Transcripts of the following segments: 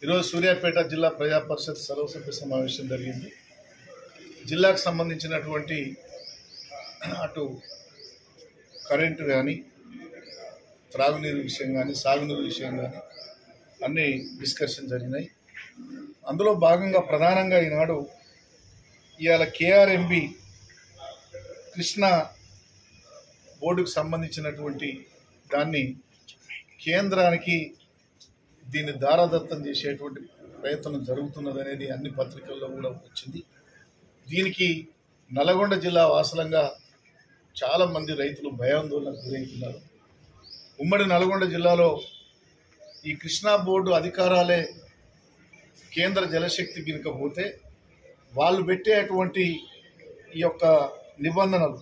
ఈరోజు సూర్యాపేట జిల్లా ప్రజా పరిషత్ సర్వసభ్య సమావేశం జరిగింది. జిల్లాకు సంబంధించినటువంటి అటు కరెంటు కానీ, త్రాగునీరు విషయం కానీ, సాగునీరు విషయం కానీ అన్నీ డిస్కషన్ జరిగినాయి. అందులో భాగంగా ప్రధానంగా ఈనాడు ఇవాళ కేఆర్ఎంబి కృష్ణా బోర్డుకు సంబంధించినటువంటి దాన్ని కేంద్రానికి దీన్ని దారాదత్తం చేసేటువంటి ప్రయత్నం జరుగుతున్నదనేది అన్ని పత్రికల్లో కూడా వచ్చింది. దీనికి నల్గొండ జిల్లా వాసులంగా చాలామంది రైతులు భయాందోళనకు గురవుతున్నారు. ఉమ్మడి నల్గొండ జిల్లాలో ఈ కృష్ణా బోర్డు అధికారాలే కేంద్ర జలశక్తి గినకపోతే వాళ్ళు పెట్టేటువంటి ఈ యొక్క నిబంధనలు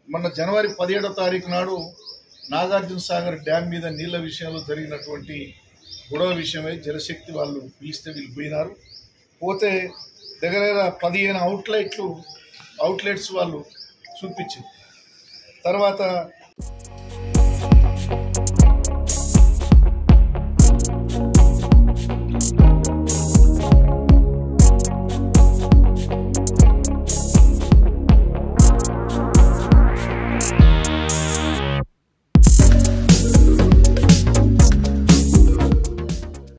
మొన్న జనవరి 17వ తారీఖు నాడు నాగార్జున సాగర్ డ్యామ్ మీద నీళ్ల విషయంలో జరిగినటువంటి గొడవ విషయమై జలశక్తి వాళ్ళు పిలిస్తే వీళ్ళు పోయినారు. పోతే దగ్గర 15 అవుట్లెట్స్ వాళ్ళు చూపించింది. తర్వాత